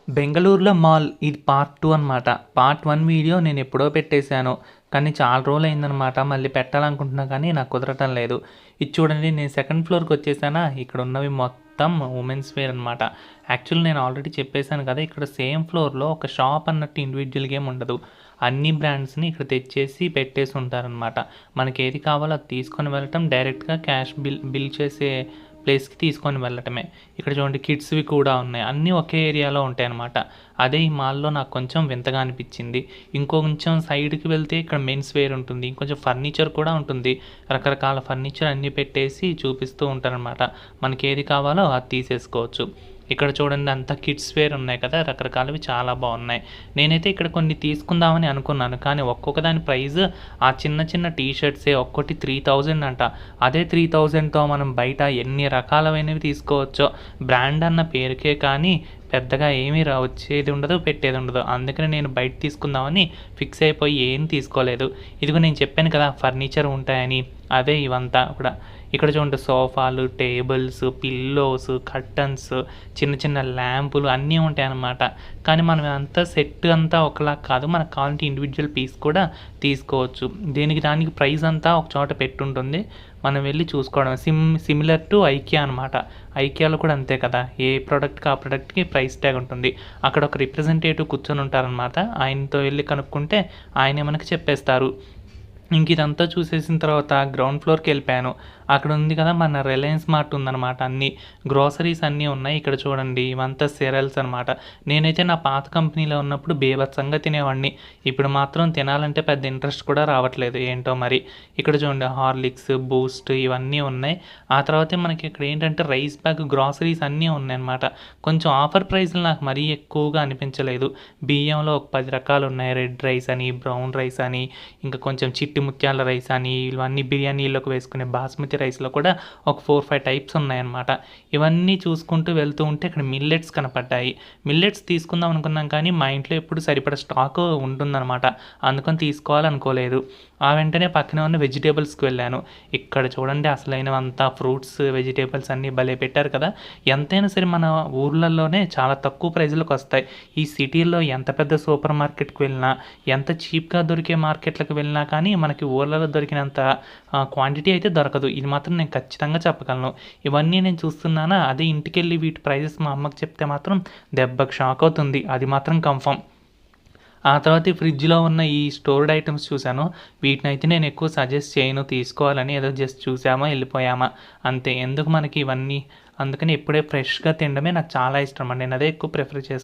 బెంగళూరులో మాల్ ఇది పార్ట్ 2 అనమాట. పార్ట్ 1 వీడియో నేను ఎప్పుడో పెట్టేశాను. కానీ చాలా రోజులయిందనమాట. మళ్ళీ పెట్టాలనుకుంటున్నా కానీ నాకు కుదరటం లేదు. ఇది చూడండి, నేను సెకండ్ ఫ్లోర్‌కి వచ్చేసానా. ఇక్కడ ఉన్నవి మొత్తం ఉమెన్స్ వేర్ అనమాట. యాక్చువల్లీ నేను ఆల్రెడీ చెప్పేసాను కదా, ఇక్కడ సేమ్ ఫ్లోర్‌లో ఒక షాప్ అన్నట్టు ఇండివిడ్యువల్‌గా ఏమి ఉండదు. అన్ని బ్రాండ్స్‌ని ఇక్కడ తెచ్చేసి పెట్టేసి ఉంటారనమాట. మనకి ఏది కావాలో అది తీసుకొని వెళ్ళటం, డైరెక్ట్‌గా క్యాష్ బిల్ చేసే ప్లేస్‌కి తీసుకొని వెళ్ళటమే. ఇక్కడ చూడండి, కిడ్స్‌వి కూడా ఉన్నాయి. అన్నీ ఒకే ఏరియాలో ఉంటాయన్నమాట. అదే ఈ మాల్‌లో నాకు కొంచెం వింతగా అనిపించింది. ఇంకొంచెం సైడ్‌కి వెళ్తే ఇక్కడ మెన్స్ వేర్ ఉంటుంది. ఇంకొంచెం ఫర్నిచర్ కూడా ఉంటుంది. రకరకాల ఫర్నిచర్ అన్నీ పెట్టేసి చూపిస్తూ ఉంటారనమాట. మనకి ఏది కావాలో అది తీసేసుకోవచ్చు. ఇక్కడ చూడండి, అంతా కిడ్స్ వేర్ ఉన్నాయి కదా, రకరకాలవి చాలా బాగున్నాయి. నేనైతే ఇక్కడ కొన్ని తీసుకుందామని అనుకున్నాను. కానీ ఒక్కొక్క దాని ప్రైస్, ఆ చిన్న చిన్న టీ షర్ట్సే ఒక్కోటి 3000 అంట. అదే 3000తో మనం బయట ఎన్ని రకాలమైనవి తీసుకోవచ్చో. బ్రాండ్ అన్న పేరుకే కానీ పెద్దగా ఏమీ వచ్చేది ఉండదు, పెట్టేది ఉండదు. అందుకని నేను బయట తీసుకుందామని ఫిక్స్ అయిపోయి ఏం తీసుకోలేదు. ఇదిగో నేను చెప్పాను కదా ఫర్నిచర్ ఉంటాయని, అవే ఇవంతా కూడా. ఇక్కడ చూడండి, సోఫాలు, టేబుల్స్, పిల్లోస్, కర్టన్స్, చిన్న చిన్న ల్యాంపులు అన్నీ ఉంటాయన్నమాట. కానీ మనం అంతా సెట్ అంతా ఒకలా కాదు, మనకు కావాలంటే ఇండివిజువల్ పీస్ కూడా తీసుకోవచ్చు. దానికి ప్రైస్ అంతా ఒక చోట పెట్టుంటుంది, మనం వెళ్ళి చూసుకోవడం. సిమిలర్ టు ఐకియా అనమాట. ఐకియాలో కూడా అంతే కదా, ఏ ప్రోడక్ట్కి ఆ ప్రోడక్ట్కి ప్రైస్ ట్యాగ్ ఉంటుంది. అక్కడ ఒక రిప్రజెంటేటివ్ కూర్చొని ఉంటారనమాట. ఆయనతో వెళ్ళి కనుక్కుంటే ఆయనే మనకి చెప్పేస్తారు. ఇంక ఇదంతా చూసేసిన తర్వాత గ్రౌండ్ ఫ్లోర్‌కి వెళ్ళిపోయాను. అక్కడ ఉంది కదా మన రిలయన్స్ మార్ట్ ఉందన్నమాట. అన్నీ గ్రోసరీస్ అన్నీ ఉన్నాయి. ఇక్కడ చూడండి, ఇవంతా సిరియల్స్ అనమాట. నేనైతే నా పాత కంపెనీలో ఉన్నప్పుడు బీభత్సంగా తినేవాడిని. ఇప్పుడు మాత్రం తినాలంటే పెద్ద ఇంట్రెస్ట్ కూడా రావట్లేదు, ఏంటో మరి. ఇక్కడ చూడండి, హార్లిక్స్, బూస్ట్ ఇవన్నీ ఉన్నాయి. ఆ తర్వాతే మనకి ఇక్కడ ఏంటంటే రైస్ బ్యాగ్, గ్రోసరీస్ అన్నీ ఉన్నాయన్నమాట. కొంచెం ఆఫర్ ప్రైస్‌లు నాకు మరీ ఎక్కువగా అనిపించలేదు. బియ్యంలో ఒక 10 రకాలు ఉన్నాయి. రెడ్ రైస్ అని, బ్రౌన్ రైస్ అని, ఇంకా కొంచెం చిట్టి ముత్యాల రైస్ అని, ఇవన్నీ బిర్యానీలోకి వేసుకునే బాస్మతి రైస్లో కూడా ఒక 4-5 టైప్స్ ఉన్నాయన్నమాట. ఇవన్నీ చూసుకుంటూ వెళ్తూ ఉంటే ఇక్కడ మిల్లెట్స్ కనపడ్డాయి. మిల్లెట్స్ తీసుకుందాం అనుకున్నాం కానీ మా ఇంట్లో ఎప్పుడు సరిపడా స్టాక్ ఉంటుందన్నమాట. అందుకని తీసుకోవాలనుకోలేదు. ఆ వెంటనే పక్కనే ఉన్న వెజిటేబుల్స్కి వెళ్ళాను. ఇక్కడ చూడండి, అసలైనవంతా ఫ్రూట్స్, వెజిటేబుల్స్ అన్నీ భలే పెట్టారు కదా. ఎంతైనా సరే మన ఊర్లలోనే చాలా తక్కువ ప్రైజ్లకు వస్తాయి. ఈ సిటీల్లో ఎంత పెద్ద సూపర్ మార్కెట్కి వెళ్ళినా, ఎంత చీప్గా దొరికే మార్కెట్లకు వెళ్ళినా కానీ మనకి ఊర్లలో దొరికినంత క్వాంటిటీ అయితే దొరకదు. ఇది మాత్రం నేను ఖచ్చితంగా చెప్పగలను. ఇవన్నీ నేను చూస్తున్నానా, అదే ఇంటికెళ్ళి వీటి ప్రైజెస్ మా అమ్మకి చెప్తే మాత్రం దెబ్బకి షాక్ అవుతుంది. అది మాత్రం కన్ఫర్మ్. ఆ తర్వాత ఈ ఫ్రిడ్జ్లో ఉన్న ఈ స్టోర్డ్ ఐటమ్స్ చూశాను. వీటినైతే నేను ఎక్కువ సజెస్ట్ చేయను తీసుకోవాలని. ఏదో జస్ట్ చూసామా వెళ్ళిపోయామా అంతే. ఎందుకు మనకి ఇవన్నీ. అందుకని ఎప్పుడే ఫ్రెష్గా తినడమే నాకు చాలా ఇష్టం అండి. నేను అదే ఎక్కువ ప్రిఫర్ చేస్తాను.